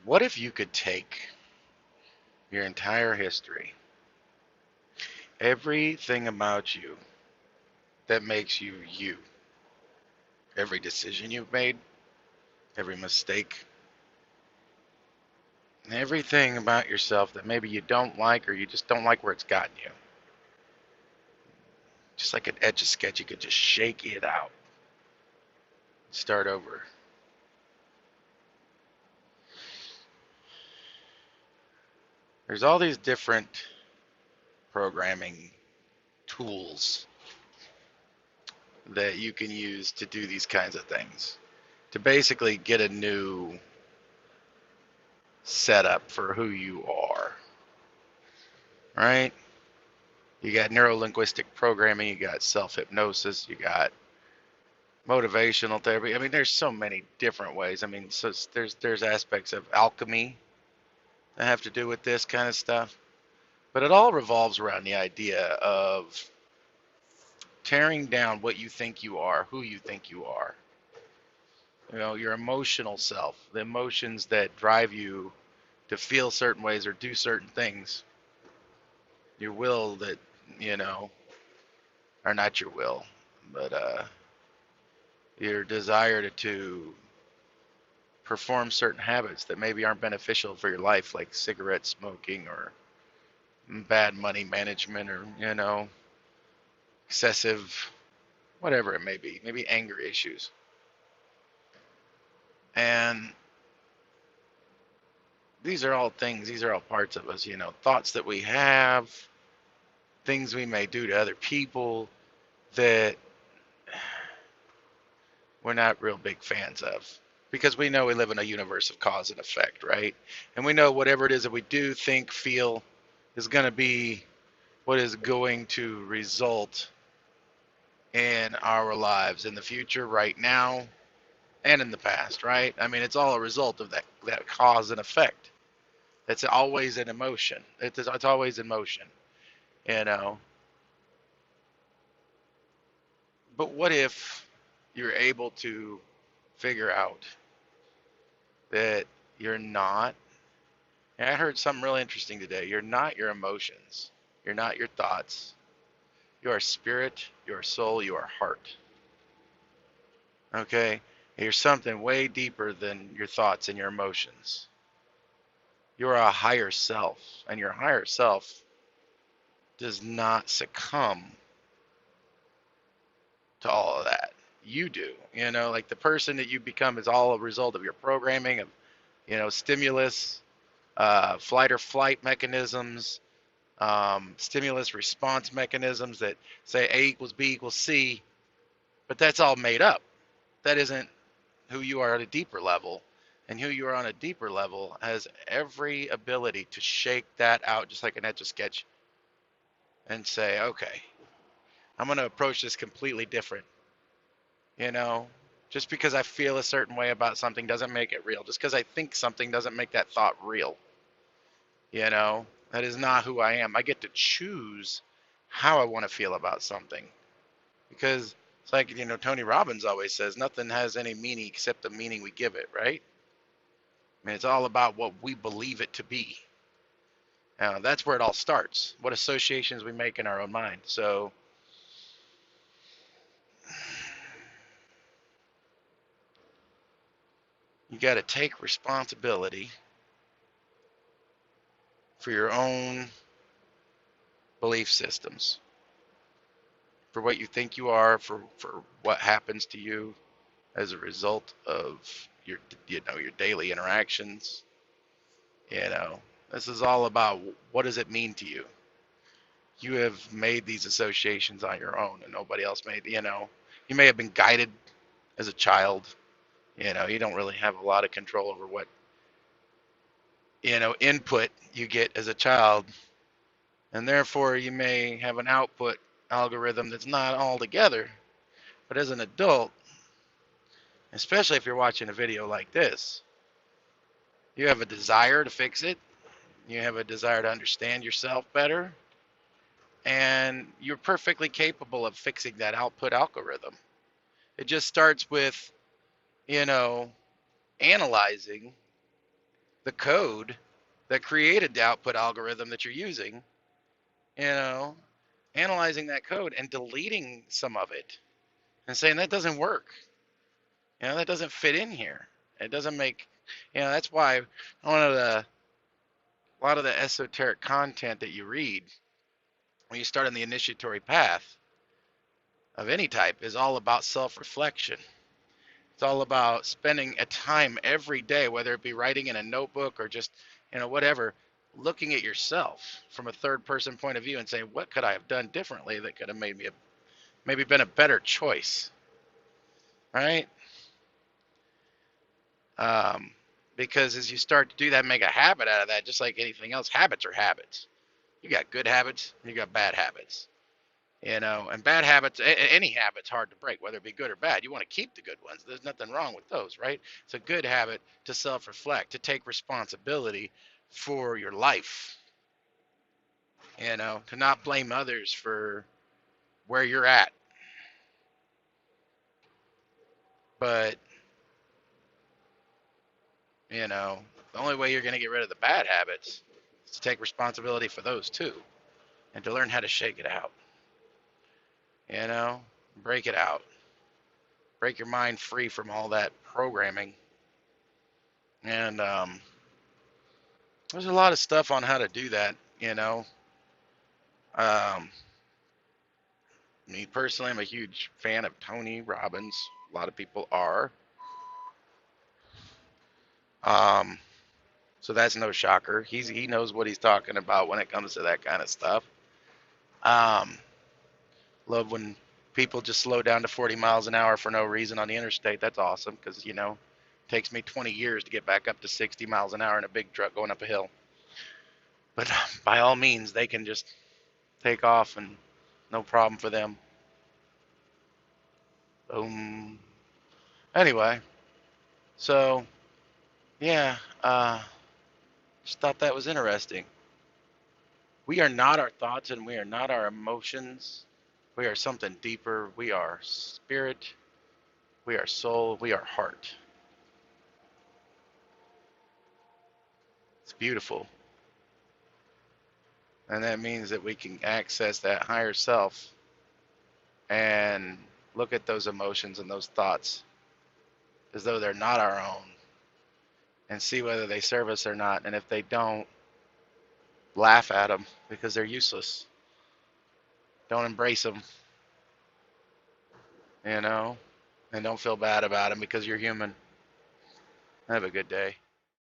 What if you could take your entire history, everything about you that makes you you, every decision you've made, every mistake, everything about yourself that maybe you don't like or you just don't like where it's gotten you, just like an etch-a-sketch, you could just shake it out, start over. There's all these different programming tools that you can use to do these kinds of things, to basically get a new setup for who you are, right? You got neuro-linguistic programming, you got self-hypnosis, you got motivational therapy. I mean, there's so many different ways. I mean, so there's aspects of alchemy that have to do with this kind of stuff, but it all revolves around the idea of tearing down what you think you are, who you think you are. You know, your emotional self, the emotions that drive you to feel certain ways or do certain things. Your will that, you know, or not your will, but your desire to perform certain habits that maybe aren't beneficial for your life, like cigarette smoking or bad money management or, you know, excessive, whatever it may be, maybe anger issues. And these are all things, these are all parts of us, you know, thoughts that we have, things we may do to other people that we're not real big fans of, because we know we live in a universe of cause and effect, right? And we know whatever it is that we do, think, feel is going to be what is going to result in our lives in the future, right now, and in the past, right? I mean, it's all a result of that cause and effect. It's always an emotion. It's always in motion, you know. But what if you're able to figure out that you're not, and I heard something really interesting today, you're not your emotions, you're not your thoughts, you are spirit, you are soul, you are heart. Okay? You're something way deeper than your thoughts and your emotions. You're a higher self, and your higher self does not succumb to all of that. You do. You know, like the person that you become is all a result of your programming, of, you know, stimulus, flight or flight mechanisms, stimulus response mechanisms that say A equals B equals C, but that's all made up. That isn't who you are at a deeper level. And who you are on a deeper level has every ability to shake that out, just like an etch a sketch, and say, okay, I'm going to approach this completely different. You know, just because I feel a certain way about something doesn't make it real. Just because I think something doesn't make that thought real. You know, that is not who I am. I get to choose how I want to feel about something, because it's like, you know, Tony Robbins always says nothing has any meaning except the meaning we give it, right? I mean, it's all about what we believe it to be. That's where it all starts, what associations we make in our own mind. So you got to take responsibility for your own belief systems, for what you think you are, for what happens to you as a result of your, you know, your daily interactions. You know, this is all about what does it mean to you. You have made these associations on your own, and nobody else made. You know, you may have been guided as a child. You know, you don't really have a lot of control over what, you know, input you get as a child, and therefore you may have an output algorithm that's not all together. But as an adult, especially if you're watching a video like this, you have a desire to fix it. You have a desire to understand yourself better, and you're perfectly capable of fixing that output algorithm. It just starts with, you know, analyzing the code that created the output algorithm that you're using, you know, analyzing that code and deleting some of it and saying that doesn't work. That doesn't fit in here. It doesn't make, that's why one of the, a lot of the esoteric content that you read when you start on the initiatory path of any type is all about self-reflection. It's all about spending a time every day, whether it be writing in a notebook or just, whatever, looking at yourself from a third person point of view and saying, what could I have done differently that could have made me maybe been a better choice, right? Um, because as you start to do that, make a habit out of that, just like anything else, habits are habits. You got good habits, you got bad habits. And bad habits, any habit's hard to break, whether it be good or bad. You want to keep the good ones. There's nothing wrong with those, right? It's a good habit to self-reflect, to take responsibility for your life, to not blame others for where you're at. But, the only way you're going to get rid of the bad habits is to take responsibility for those too and to learn how to shake it out, you know, break it out, break your mind free from all that programming. And there's a lot of stuff on how to do that, Um, me personally, I'm a huge fan of Tony Robbins. A lot of people are. Um, so that's no shocker. He knows what he's talking about when it comes to that kind of stuff. Um, love when people just slow down to 40 miles an hour for no reason on the interstate. That's awesome because it takes me 20 years to get back up to 60 miles an hour in a big truck going up a hill. But by all means, they can just take off and no problem for them. Anyway, so yeah, just thought that was interesting. We are not our thoughts and we are not our emotions. We are something deeper. We are spirit. We are soul. We are heart. It's beautiful. And that means that we can access that higher self and look at those emotions and those thoughts as though they're not our own and see whether they serve us or not. And if they don't, laugh at them because they're useless. Don't embrace them, and don't feel bad about them because you're human. Have a good day.